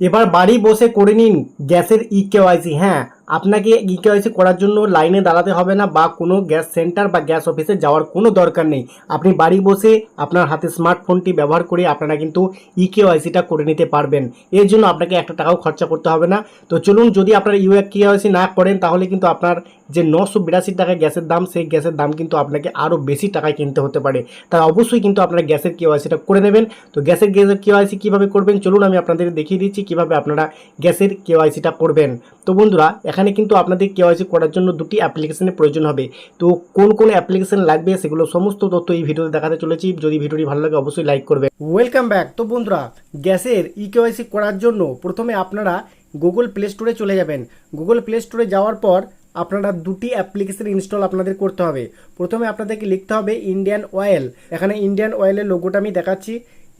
এবার বাড়ি বসে করে নিন গ্যাসের ইকেওয়াইসি। হ্যাঁ, আপনাকে ইকেওয়াইসি করার জন্য লাইনে দাঁড়াতে হবে না বা কোনো গ্যাস সেন্টার বা গ্যাস অফিসে যাওয়ার কোনো দরকার নেই। আপনি বাড়ি বসে আপনার হাতে স্মার্টফোনটি ব্যবহার করে আপনারা কিন্তু ইকেওয়াইসিটা করে নিতে পারবেন। এর জন্য আপনাকে একটা টাকাও খরচা করতে হবে না। তো চলুন, যদি আপনারা ইকেওয়াইসি না করেন তাহলে কিন্তু আপনার যে 982 টাকা গ্যাসের দাম, সেই গ্যাসের দাম কিন্তু আপনাকে আরও বেশি টাকায় কিনতে হতে পারে। তাই অবশ্যই কিন্তু আপনারা গ্যাসের কেওয়াইসিটা করে নেবেন। তো গ্যাসের কেওয়াইসি কীভাবে করবেন চলুন আমি আপনাদের দেখিয়ে দিচ্ছি কীভাবে আপনারা গ্যাসের কেওয়াইসিটা করবেন। তো বন্ধুরা, এখানে কিন্তু আপনাদের কেওয়াইসি করার জন্য দুটি অ্যাপ্লিকেশনের প্রয়োজন হবে। তো কোন কোন অ্যাপ্লিকেশন লাগবে সেগুলো সমস্ত তথ্য এই ভিডিওতে দেখাতে চলেছি। যদি ভিডিওটি ভালো লাগে অবশ্যই লাইক করবেন। Welcome back. তো বন্ধুরা, গ্যাসের ইকেওয়াইসি করার জন্য প্রথমে আপনারা গুগল প্লে স্টোরে চলে যাবেন। গুগল প্লে স্টোরে যাওয়ার পর আপনারা দুটি অ্যাপ্লিকেশন ইনস্টল আপনাদের করতে হবে। প্রথমে আপনাদেরকে লিখতে হবে ইন্ডিয়ান অয়েল। এখানে ইন্ডিয়ান অয়েলের লোগোটা আমি দেখাচ্ছি।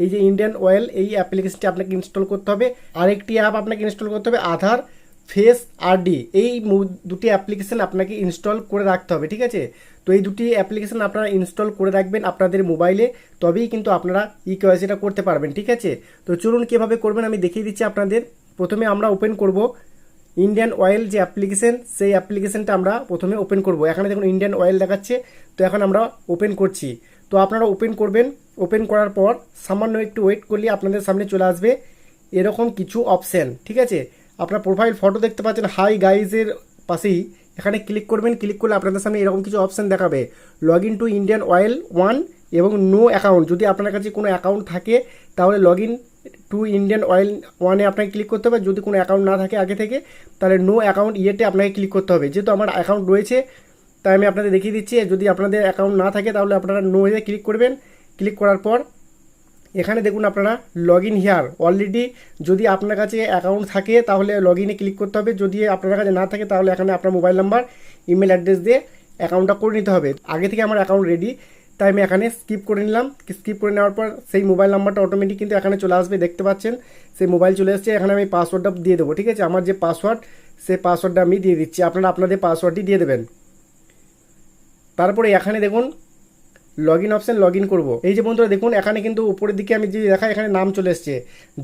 এই যে ইন্ডিয়ান অয়েল, এই অ্যাপ্লিকেশনটি আপনাকে ইনস্টল করতে হবে। আরেকটি অ্যাপ আপনাকে ইনস্টল করতে হবে আধার ফেস আরডি। এই দুটি অ্যাপ্লিকেশন আপনাকে ইনস্টল করে রাখতে হবে, ঠিক আছে? তো এই দুটি অ্যাপ্লিকেশন আপনারা ইনস্টল করে রাখবেন আপনাদের মোবাইলে, তবেই কিন্তু আপনারা ইকেওয়াইসিটা করতে পারবেন, ঠিক আছে? তো চলুন কীভাবে করবেন আমি দেখিয়ে দিচ্ছি আপনাদের। প্রথমে আমরা ওপেন করব ইন্ডিয়ান অয়েল যে অ্যাপ্লিকেশন, সেই অ্যাপ্লিকেশনটা আমরা প্রথমে ওপেন করব। এখানে দেখুন ইন্ডিয়ান অয়েল দেখাচ্ছে, তো এখন আমরা ওপেন করছি। তো আপনারা ওপেন করবেন। ওপেন করার পর সামান্য একটু ওয়েট করলে আপনাদের সামনে চলে আসবে এরকম কিছু অপশান, ঠিক আছে? আপনার প্রোফাইল ফটো দেখতে পাচ্ছেন হাই গাইজের পাশেই, এখানে ক্লিক করবেন। ক্লিক করলে আপনাদের সামনে এরকম কিছু অপশান দেখাবে, log in to Indian oil 1 এবং নো অ্যাকাউন্ট। যদি আপনার কাছে কোনো অ্যাকাউন্ট থাকে তাহলে log in to Indian oil 1-এ আপনাকে ক্লিক করতে হবে। যদি কোনো অ্যাকাউন্ট না থাকে আগে থেকে তাহলে নো অ্যাকাউন্ট ইয়েতে আপনাকে ক্লিক করতে হবে। যেহেতু আমার অ্যাকাউন্ট রয়েছে তাই আমি আপনাদের দেখিয়ে দিচ্ছি। যদি আপনাদের অ্যাকাউন্ট না থাকে তাহলে আপনারা নো এ ক্লিক করবেন। ক্লিক করার পর এখানে দেখুন আপনারা লগ ইন হিয়ার অলরেডি, যদি আপনার কাছে অ্যাকাউন্ট থাকে তাহলে লগ ইনে ক্লিক করতে হবে। যদি আপনার কাছে না থাকে তাহলে এখানে আপনার মোবাইল নাম্বার ইমেল অ্যাড্রেস দিয়ে অ্যাকাউন্টটা করে নিতে হবে। আগে থেকে আমার অ্যাকাউন্ট রেডি, তাই আমি এখানে স্কিপ করে নিলাম। স্কিপ করে নেওয়ার পর সেই মোবাইল নাম্বারটা অটোমেটিক কিন্তু এখানে চলে আসবে, দেখতে পাচ্ছেন সেই মোবাইল চলে এসছে। এখানে আমি পাসওয়ার্ডটা দিয়ে দেবো, ঠিক আছে? আমার যে পাসওয়ার্ড, সেই পাসওয়ার্ডটা আমি দিয়ে দিচ্ছি। আপনারা আপনাদের পাসওয়ার্ডটি দিয়ে দেবেন। তারপরে এখানে দেখুন log in option, log in করবো। এই যে বন্ধুরা দেখুন এখানে কিন্তু উপরের দিকে আমি যে দেখাই এখানে নাম চলে এসছে,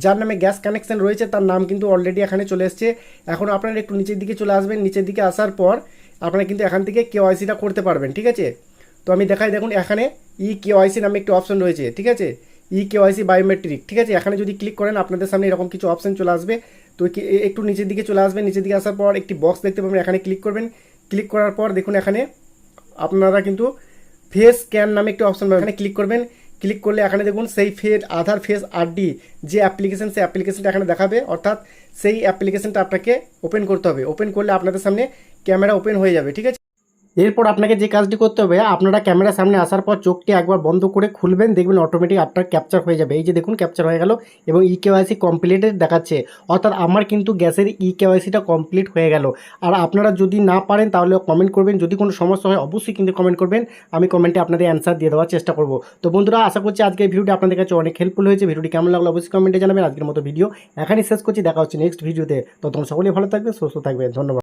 যার নামে গ্যাস কানেকশন রয়েছে তার নাম কিন্তু অলরেডি এখানে চলে এসছে। এখন আপনারা একটু নিচের দিকে চলে আসবেন। নিচের দিকে আসার পর আপনারা কিন্তু এখান থেকে কেওয়াইসিটা করতে পারবেন, ঠিক আছে? তো আমি দেখাই, দেখুন এখানে ই কেওয়াইসি নামে একটি অপশন রয়েছে, ঠিক আছে? ই কেওয়াইসি বায়োমেট্রিক, ঠিক আছে? এখানে যদি ক্লিক করেন আপনাদের সামনে এরকম কিছু অপশন চলে আসবে। তো একটু নিচের দিকে চলে আসবেন। নিচের দিকে আসার পর একটি বক্স দেখতে পাবেন, এখানে ক্লিক করবেন। ক্লিক করার পর দেখুন এখানে আপনারা কিন্তু ফেস স্ক্যান নামে একটি অপশন পাবেন, এখানে ক্লিক করবেন। ক্লিক করলে এখানে দেখুন সেই আধার ফেস আরডি যে অ্যাপ্লিকেশন, সেই অ্যাপ্লিকেশনটা এখানে দেখাবে। অর্থাৎ সেই অ্যাপ্লিকেশনটা আপনাকে ওপেন করতে হবে। ওপেন করলে আপনাদের সামনে ক্যামেরা ওপেন হয়ে যাবে, ঠিক আছে? এরপর আপনাকে যে কাজটি করতে হবে, আপনারা ক্যামেরার সামনে আসার পর চোখটি একবার বন্ধ করে খুলবেন, দেখবেন অটোমেটিক আপনার ক্যাপচার হয়ে যাবে। এই যে দেখুন ক্যাপচার হয়ে গেল এবং ইকেওয়াইসি কমপ্লিটেড দেখাচ্ছে। অর্থাৎ আমার কিন্তু গ্যাসের ইকেওয়াইসিটা কমপ্লিট হয়ে গেল। আর আপনারা যদি না পারেন তাহলে কমেন্ট করবেন। যদি কোনো সমস্যা হয় অবশ্যই কিন্তু কমেন্ট করবেন, আমি কমেন্টে আপনাদের অ্যান্সার দিয়ে দেওয়ার চেষ্টা করব। তো বন্ধুরা, আশা করছি আজকের ভিডিওটি আপনাদের কাছে অনেক হেল্পফুল হয়েছে। ভিডিওটি কেমন লাগলো অবশ্যই কমেন্টে জানাবেন। আজকের মতো ভিডিও এখানেই শেষ করছি, দেখা হচ্ছে নেক্সট ভিডিওতে। ততক্ষণ সকলেই ভালো থাকবেন, সুস্থ থাকবেন। ধন্যবাদ।